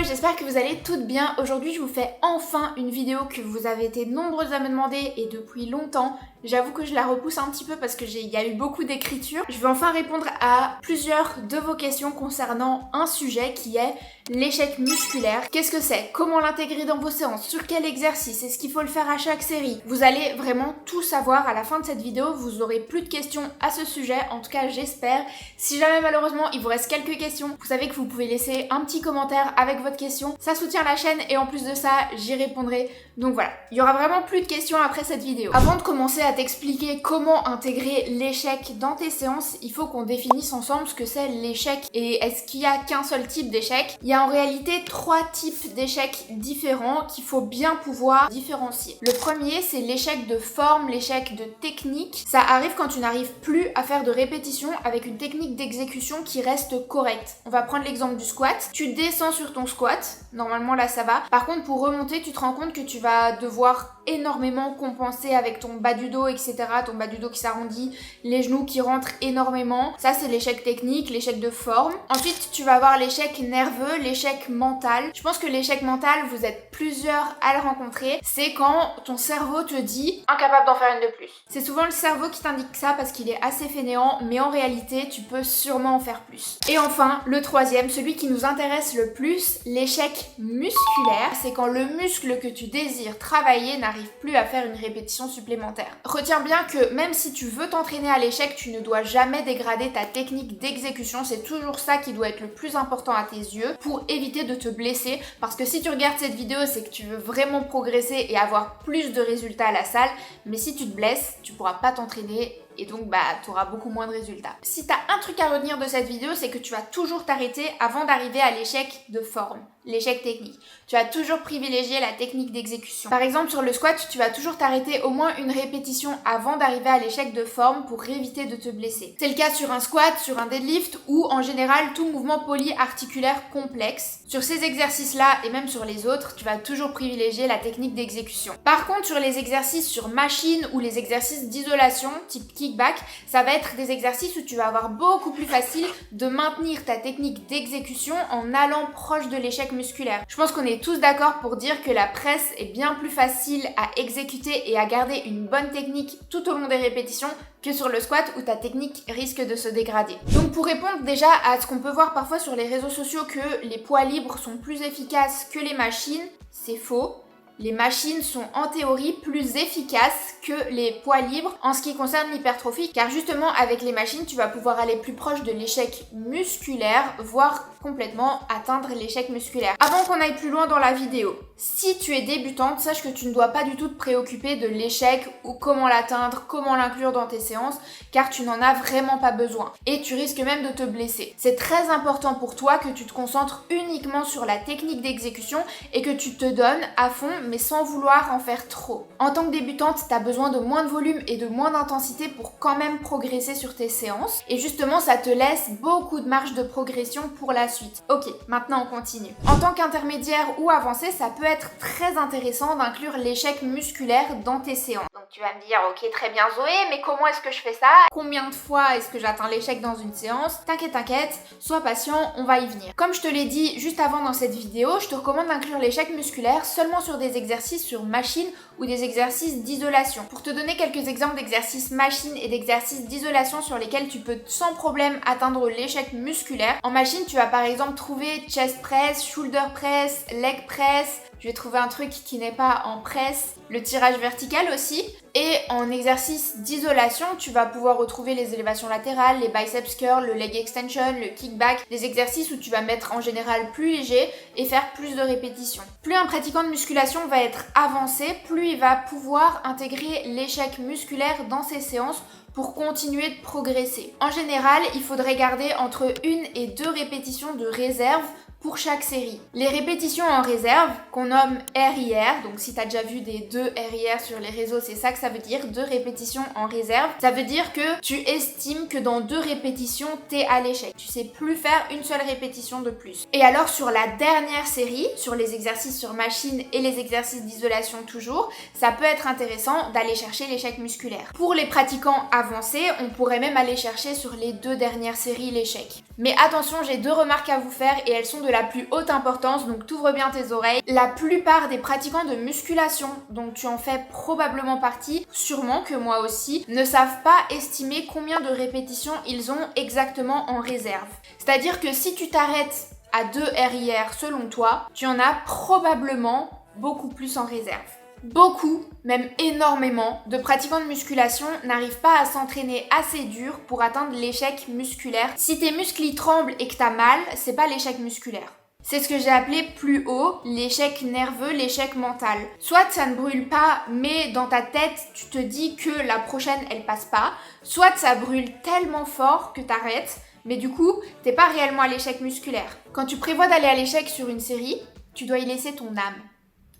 j'espère que vous allez toutes bien. Aujourd'hui, je vous fais enfin une vidéo que vous avez été nombreuses à me demander et depuis longtemps. J'avoue que je la repousse un petit peu parce qu'il y a eu beaucoup d'écriture. Je vais enfin répondre à plusieurs de vos questions concernant un sujet qui est l'échec musculaire. Qu'est-ce que c'est? Comment l'intégrer dans vos séances? Sur quel exercice? Est-ce qu'il faut le faire à chaque série? Vous allez vraiment tout savoir à la fin de cette vidéo. Vous aurez plus de questions à ce sujet, en tout cas j'espère. Si jamais malheureusement il vous reste quelques questions, vous savez que vous pouvez laisser un petit commentaire avec votre question. Ça soutient la chaîne et en plus de ça, j'y répondrai. Donc voilà, il y aura vraiment plus de questions après cette vidéo. Avant de commencer à t'expliquer comment intégrer l'échec dans tes séances, il faut qu'on définisse ensemble ce que c'est l'échec et est-ce qu'il y a qu'un seul type d'échec. Il y a en réalité 3 types d'échecs différents qu'il faut bien pouvoir différencier. Le premier, c'est l'échec de forme, l'échec de technique. Ça arrive quand tu n'arrives plus à faire de répétition avec une technique d'exécution qui reste correcte. On va prendre l'exemple du squat. Tu descends sur ton squat, normalement là ça va. Par contre, pour remonter, tu te rends compte que tu vas devoir énormément compenser avec ton bas du dos, etc. Ton bas du dos qui s'arrondit, les genoux qui rentrent énormément. Ça, c'est l'échec technique, l'échec de forme. Ensuite, tu vas avoir l'échec nerveux, l'échec mental. Je pense que l'échec mental, vous êtes plusieurs à le rencontrer. C'est quand ton cerveau te dit « incapable d'en faire une de plus ». C'est souvent le cerveau qui t'indique ça parce qu'il est assez fainéant, mais en réalité, tu peux sûrement en faire plus. Et enfin, le troisième, celui qui nous intéresse le plus, l'échec musculaire. C'est quand le muscle que tu désires travailler n'arrive plus à faire une répétition supplémentaire. Retiens bien que même si tu veux t'entraîner à l'échec, tu ne dois jamais dégrader ta technique d'exécution. C'est toujours ça qui doit être le plus important à tes yeux pour éviter de te blesser. Parce que si tu regardes cette vidéo, c'est que tu veux vraiment progresser et avoir plus de résultats à la salle. Mais si tu te blesses, tu pourras pas t'entraîner et donc tu auras beaucoup moins de résultats. Si tu as un truc à retenir de cette vidéo, c'est que tu vas toujours t'arrêter avant d'arriver à l'échec de forme, l'échec technique. Tu vas toujours privilégier la technique d'exécution. Par exemple, sur le squat, tu vas toujours t'arrêter au moins une répétition avant d'arriver à l'échec de forme pour éviter de te blesser. C'est le cas sur un squat, sur un deadlift ou en général tout mouvement polyarticulaire complexe. Sur ces exercices-là et même sur les autres, tu vas toujours privilégier la technique d'exécution. Par contre, sur les exercices sur machine ou les exercices d'isolation, type kickback, ça va être des exercices où tu vas avoir beaucoup plus facile de maintenir ta technique d'exécution en allant proche de l'échec musculaire. Je pense qu'on est tous d'accord pour dire que la presse est bien plus facile à exécuter et à garder une bonne technique tout au long des répétitions que sur le squat où ta technique risque de se dégrader. Donc pour répondre déjà à ce qu'on peut voir parfois sur les réseaux sociaux que les poids libres sont plus efficaces que les machines, c'est faux. Les machines sont en théorie plus efficaces que les poids libres en ce qui concerne l'hypertrophie, car justement avec les machines, tu vas pouvoir aller plus proche de l'échec musculaire, voire complètement atteindre l'échec musculaire. Avant qu'on aille plus loin dans la vidéo, si tu es débutante, sache que tu ne dois pas du tout te préoccuper de l'échec ou comment l'atteindre, comment l'inclure dans tes séances, car tu n'en as vraiment pas besoin. Et tu risques même de te blesser. C'est très important pour toi que tu te concentres uniquement sur la technique d'exécution et que tu te donnes à fond, mais sans vouloir en faire trop. En tant que débutante, tu as besoin de moins de volume et de moins d'intensité pour quand même progresser sur tes séances. Et justement, ça te laisse beaucoup de marge de progression pour la suite. Ok, maintenant on continue. En tant qu'intermédiaire ou avancé, ça peut être très intéressant d'inclure l'échec musculaire dans tes séances. Donc tu vas me dire, ok, très bien Zoé, mais comment est-ce que je fais ça? Combien de fois est-ce que j'atteins l'échec dans une séance? T'inquiète, sois patient, on va y venir. Comme je te l'ai dit juste avant dans cette vidéo, je te recommande d'inclure l'échec musculaire seulement sur des exercices sur machine ou des exercices d'isolation. Pour te donner quelques exemples d'exercices machine et d'exercices d'isolation sur lesquels tu peux sans problème atteindre l'échec musculaire. En machine, tu vas par exemple trouver chest press, shoulder press, leg press. Je vais trouver un truc qui n'est pas en presse, le tirage vertical aussi. Et en exercice d'isolation, tu vas pouvoir retrouver les élévations latérales, les biceps curls, le leg extension, le kickback, des exercices où tu vas mettre en général plus léger et faire plus de répétitions. Plus un pratiquant de musculation va être avancé, plus il va pouvoir intégrer l'échec musculaire dans ses séances pour continuer de progresser. En général, il faudrait garder entre 1 et 2 répétitions de réserve pour chaque série. Les répétitions en réserve, qu'on nomme RIR, donc si tu as déjà vu des 2 RIR sur les réseaux, c'est ça que ça veut dire, 2 répétitions en réserve. Ça veut dire que tu estimes que dans 2 répétitions, t'es à l'échec. Tu sais plus faire une seule répétition de plus. Et alors sur la dernière série, sur les exercices sur machine et les exercices d'isolation toujours, ça peut être intéressant d'aller chercher l'échec musculaire. Pour les pratiquants avancés, on pourrait même aller chercher sur les 2 dernières séries l'échec. Mais attention, j'ai 2 remarques à vous faire et elles sont de de la plus haute importance, donc t'ouvres bien tes oreilles. La plupart des pratiquants de musculation, donc tu en fais probablement partie, sûrement que moi aussi, ne savent pas estimer combien de répétitions ils ont exactement en réserve. C'est-à-dire que si tu t'arrêtes à 2 RIR selon toi, tu en as probablement beaucoup plus en réserve. Beaucoup, même énormément, de pratiquants de musculation n'arrivent pas à s'entraîner assez dur pour atteindre l'échec musculaire. Si tes muscles y tremblent et que t'as mal, c'est pas l'échec musculaire. C'est ce que j'ai appelé plus haut l'échec nerveux, l'échec mental. Soit ça ne brûle pas, mais dans ta tête, tu te dis que la prochaine, elle passe pas. Soit ça brûle tellement fort que t'arrêtes, mais du coup, t'es pas réellement à l'échec musculaire. Quand tu prévois d'aller à l'échec sur une série, tu dois y laisser ton âme.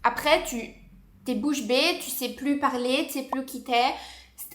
Après, t'es bouche bée, tu sais plus parler, tu sais plus qui t'es.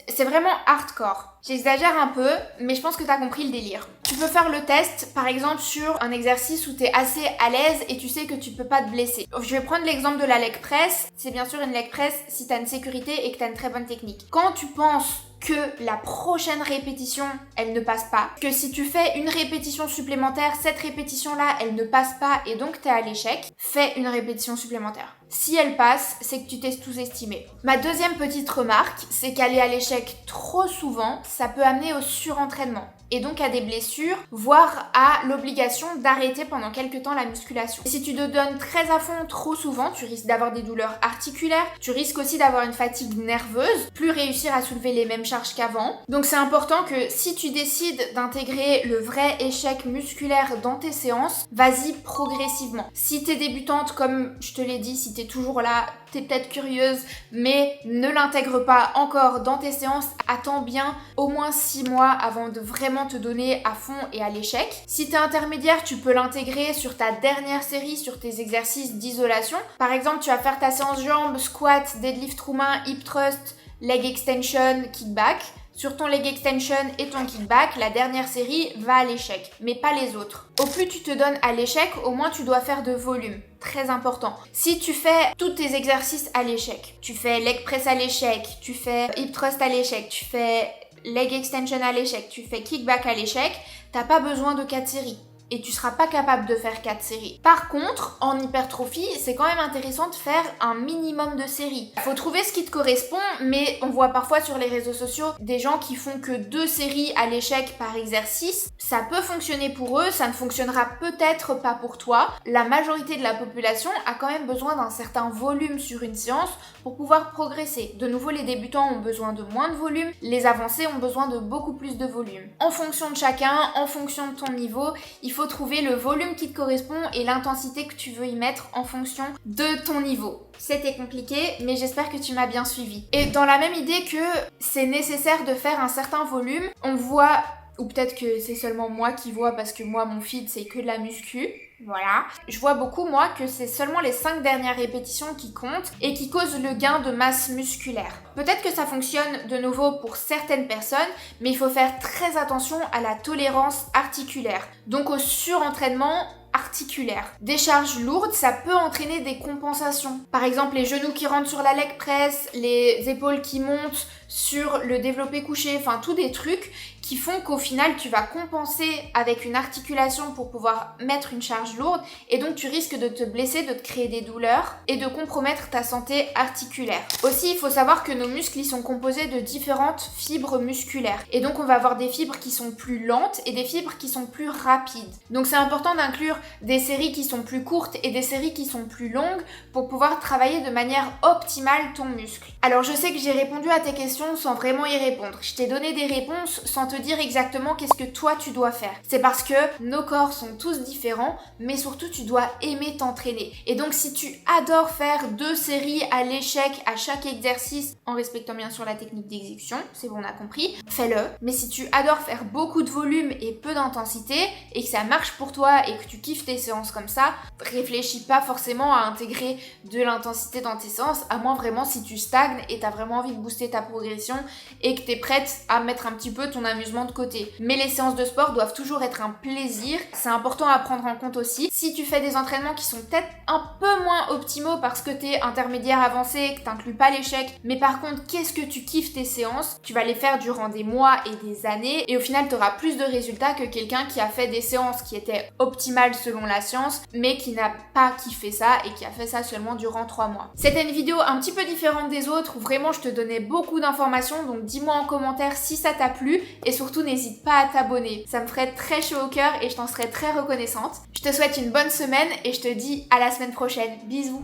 C'est vraiment hardcore. J'exagère un peu, mais je pense que t'as compris le délire. Tu peux faire le test, par exemple, sur un exercice où t'es assez à l'aise et tu sais que tu peux pas te blesser. Je vais prendre l'exemple de la leg press. C'est bien sûr une leg press si t'as une sécurité et que t'as une très bonne technique. Quand tu penses que la prochaine répétition, elle ne passe pas, que si tu fais une répétition supplémentaire, cette répétition-là, elle ne passe pas et donc t'es à l'échec, fais une répétition supplémentaire. Si elle passe, c'est que tu t'es sous-estimé. Ma deuxième petite remarque, c'est qu'aller à l'échec trop souvent, ça peut amener au surentraînement et donc à des blessures, voire à l'obligation d'arrêter pendant quelques temps la musculation. Et si tu te donnes très à fond trop souvent, tu risques d'avoir des douleurs articulaires, tu risques aussi d'avoir une fatigue nerveuse, plus réussir à soulever les mêmes charges qu'avant. Donc c'est important que si tu décides d'intégrer le vrai échec musculaire dans tes séances, vas-y progressivement. Si t'es débutante, comme je te l'ai dit, si t'es toujours là, t'es peut-être curieuse, mais ne l'intègre pas encore dans tes séances, attends bien au moins 6 mois avant de vraiment te donner à fond et à l'échec. Si t'es intermédiaire, tu peux l'intégrer sur ta dernière série, sur tes exercices d'isolation. Par exemple, tu vas faire ta séance jambes, squat, deadlift roumain, hip thrust, leg extension, kickback. Sur ton leg extension et ton kickback, la dernière série va à l'échec, mais pas les autres. Au plus tu te donnes à l'échec, au moins tu dois faire de volume. Très important. Si tu fais tous tes exercices à l'échec, tu fais leg press à l'échec, tu fais hip thrust à l'échec, tu fais leg extension à l'échec, tu fais kickback à l'échec, t'as pas besoin de 4 séries. Et tu seras pas capable de faire 4 séries. Par contre, en hypertrophie, c'est quand même intéressant de faire un minimum de séries. Il faut trouver ce qui te correspond, mais on voit parfois sur les réseaux sociaux des gens qui font que 2 séries à l'échec par exercice. Ça peut fonctionner pour eux, ça ne fonctionnera peut-être pas pour toi. La majorité de la population a quand même besoin d'un certain volume sur une séance pour pouvoir progresser. De nouveau, les débutants ont besoin de moins de volume, les avancés ont besoin de beaucoup plus de volume. En fonction de chacun, en fonction de ton niveau, il faut trouver le volume qui te correspond et l'intensité que tu veux y mettre en fonction de ton niveau. C'était compliqué, mais j'espère que tu m'as bien suivi. Et dans la même idée que c'est nécessaire de faire un certain volume, on voit, ou peut-être que c'est seulement moi qui vois parce que moi mon feed c'est que de la muscu, voilà. Je vois beaucoup moi que c'est seulement les 5 dernières répétitions qui comptent et qui causent le gain de masse musculaire. Peut-être que ça fonctionne de nouveau pour certaines personnes, mais il faut faire très attention à la tolérance articulaire, donc au surentraînement articulaire. Des charges lourdes, ça peut entraîner des compensations. Par exemple, les genoux qui rentrent sur la leg press, les épaules qui montent sur le développé couché, enfin tous des trucs qui font qu'au final tu vas compenser avec une articulation pour pouvoir mettre une charge lourde et donc tu risques de te blesser, de te créer des douleurs et de compromettre ta santé articulaire. Aussi, il faut savoir que nos muscles ils sont composés de différentes fibres musculaires et donc on va avoir des fibres qui sont plus lentes et des fibres qui sont plus rapides. Donc c'est important d'inclure des séries qui sont plus courtes et des séries qui sont plus longues pour pouvoir travailler de manière optimale ton muscle. Alors je sais que j'ai répondu à tes questions sans vraiment y répondre. Je t'ai donné des réponses sans te dire exactement qu'est-ce que toi tu dois faire. C'est parce que nos corps sont tous différents, mais surtout tu dois aimer t'entraîner. Et donc si tu adores faire 2 séries à l'échec à chaque exercice, en respectant bien sûr la technique d'exécution, c'est bon on a compris, fais-le. Mais si tu adores faire beaucoup de volume et peu d'intensité, et que ça marche pour toi et que tu kiffes tes séances comme ça, réfléchis pas forcément à intégrer de l'intensité dans tes séances, à moins vraiment si tu stagnes et t'as vraiment envie de booster ta progression et que t'es prête à mettre un petit peu ton amusement amusement de côté. Mais les séances de sport doivent toujours être un plaisir, c'est important à prendre en compte aussi. Si tu fais des entraînements qui sont peut-être un peu moins optimaux parce que t'es intermédiaire avancé, que t'inclus pas l'échec, mais par contre qu'est-ce que tu kiffes tes séances, tu vas les faire durant des mois et des années et au final t'auras plus de résultats que quelqu'un qui a fait des séances qui étaient optimales selon la science mais qui n'a pas kiffé ça et qui a fait ça seulement durant 3 mois. C'était une vidéo un petit peu différente des autres où vraiment je te donnais beaucoup d'informations, donc dis-moi en commentaire si ça t'a plu et surtout n'hésite pas à t'abonner, ça me ferait très chaud au cœur et je t'en serais très reconnaissante. Je te souhaite une bonne semaine et je te dis à la semaine prochaine. Bisous.